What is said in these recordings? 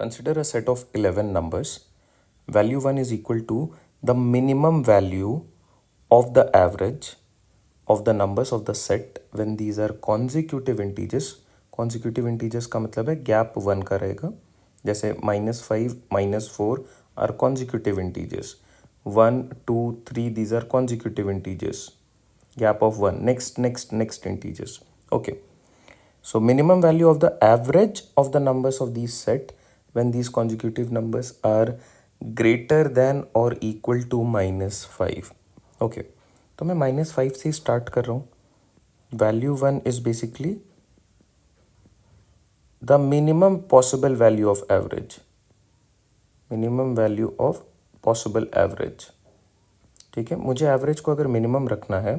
Consider a set of 11 numbers. Value 1 is equal to the minimum value of the average of the numbers of the set when these are consecutive integers. Consecutive integers का मतलब है gap 1 का रहेगा. जैसे -5, -4 are consecutive integers. 1, 2, 3 these are consecutive integers. Gap of 1. Next integers. Okay. So minimum value of the average of the numbers of these set when these consecutive numbers are greater than or equal to -5. Okay. तो मैं -5 से start कर रहा हूँ. Value 1 is basically the minimum possible value of average. Minimum value of possible average. ठीक है. मुझे average को अगर मिनिमम रखना है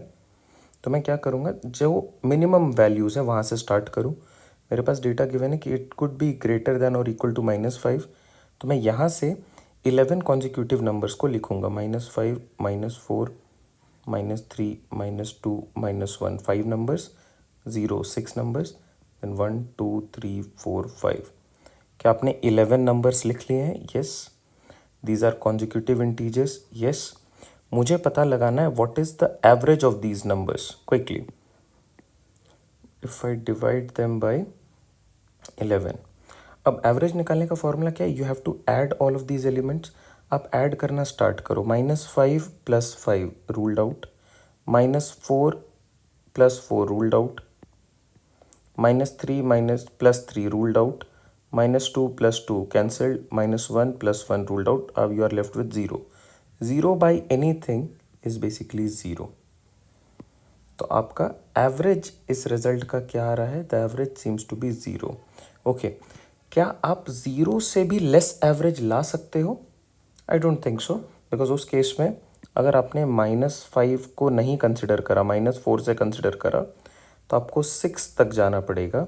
तो मैं क्या करूँगा, जो मिनिमम वैल्यूज़ है वहाँ से स्टार्ट करूँ. मेरे पास डेटा गिवन है कि it could be greater than और इक्वल टू -5. तो मैं यहाँ से 11 कॉन्जिक्यूटिव नंबर्स को लिखूँगा. -5, -4, -3, -2, -1. 5 नंबर्स, 0 6 नंबर्स, एंड 1 2 3 4 5. क्या आपने 11 नंबर्स लिख लिए हैं? Yes. These are consecutive integers. Yes. मुझे पता लगाना है what is the average of these numbers. Quickly, if I divide them by 11. अब एवरेज निकालने का फॉर्मूला क्या है? You have to add all of these elements. आप ऐड करना स्टार्ट करो. -5 + 5 ruled out, -4 + 4 ruled out, -3 + 3 ruled out, -2 + 2 cancelled, -1 + 1 ruled out. अब you are left with 0. 0 by anything is basically 0. तो आपका एवरेज इस रिजल्ट का क्या आ रहा है? The average seems to be 0. Okay. क्या आप 0 से भी लेस एवरेज ला सकते हो? I don't think so, because उस केस में अगर आपने -5 को नहीं कंसिडर करा, -4 से कंसिडर करा, तो आपको 6 तक जाना पड़ेगा.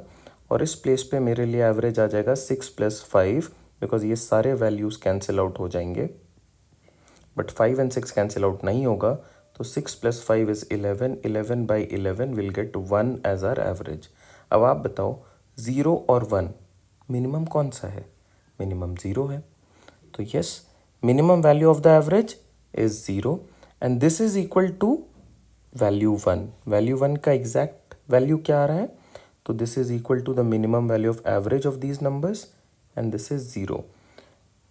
और इस प्लेस पे मेरे लिए एवरेज आ जाएगा 6 + 5, बिकॉज ये सारे वैल्यूज़ कैंसिल आउट हो जाएंगे. बट 5 and 6 कैंसिल आउट नहीं होगा, तो 6 + 5 is 11. 11 by 11 will get 1 as our average. अब आप बताओ 0 और 1 मिनिमम कौन सा है? मिनिमम 0 है. तो yes, minimum value of the average is 0 and this is equal to value 1. Value 1 का एग्जैक्ट वैल्यू क्या आ रहा है? तो this is equal to the minimum value of average of these numbers and this is 0.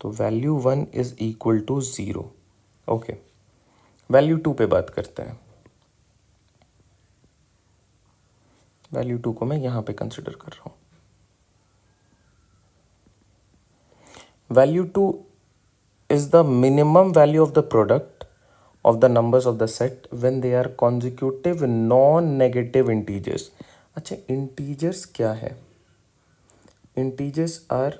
तो value 1 is equal to 0. Okay. Value 2 पे बात करते हैं. वैल्यू 2 को मैं यहाँ पे कंसिडर कर रहा हूँ. Value 2 is the minimum value of the product of the numbers of the set when they are consecutive non-negative integers. अच्छा, integers क्या है? Integers are,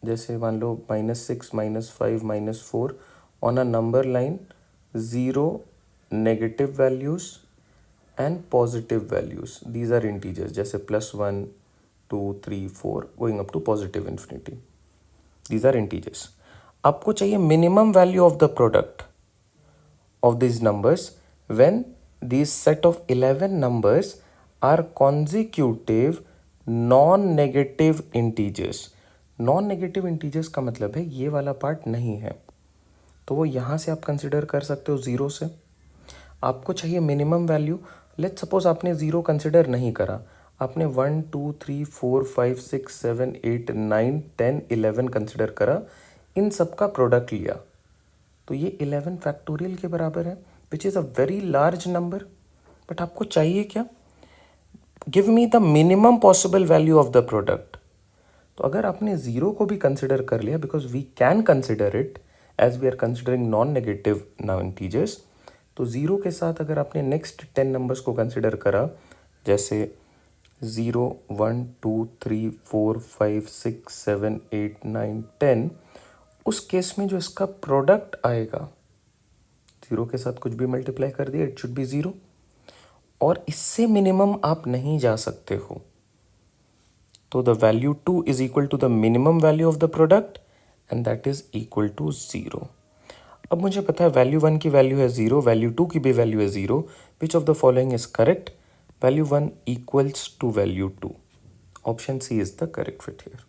जैसे मान लो -6, -5, -4 on a number line, 0 negative values and positive values. These are integers. जैसे +1, 2, 3, 4 going up to positive infinity. These are integers. आपको चाहिए minimum value of the product of this numbers when this set of 11 numbers are consecutive non negative integers. Non negative integers का मतलब है ये वाला part नहीं है, तो वो यहाँ से आप कंसिडर कर सकते हो 0 से. आपको चाहिए मिनिमम वैल्यू. लेट्स सपोज आपने 0 कंसिडर नहीं करा, आपने 1 2 3 4 5 6 7 8 9 10 11 कंसिडर करा, इन सब का प्रोडक्ट लिया, तो ये 11 फैक्टोरियल के बराबर है, which is a very large number. But आपको चाहिए क्या? Give me the minimum possible value of the product. तो अगर आपने 0 को भी कंसिडर कर लिया, because we can consider it as we are considering non negative now integers, तो 0 के साथ अगर आपने नेक्स्ट 10 नंबर्स को कंसिडर करा, जैसे 0 1 2 3 4 5 6 7 8 9 10, उस केस में जो इसका प्रोडक्ट आएगा, 0 के साथ कुछ भी मल्टीप्लाई कर दिया, इट शुड बी 0. और इससे मिनिमम आप नहीं जा सकते हो. तो the value 2 is equal to the minimum value of the product and that is equal to 0. अब मुझे पता है वैल्यू 1 की वैल्यू है 0, वैल्यू 2 की भी वैल्यू है 0. Which of the following is correct? Value 1 equals to value 2. Option C is the correct fit here.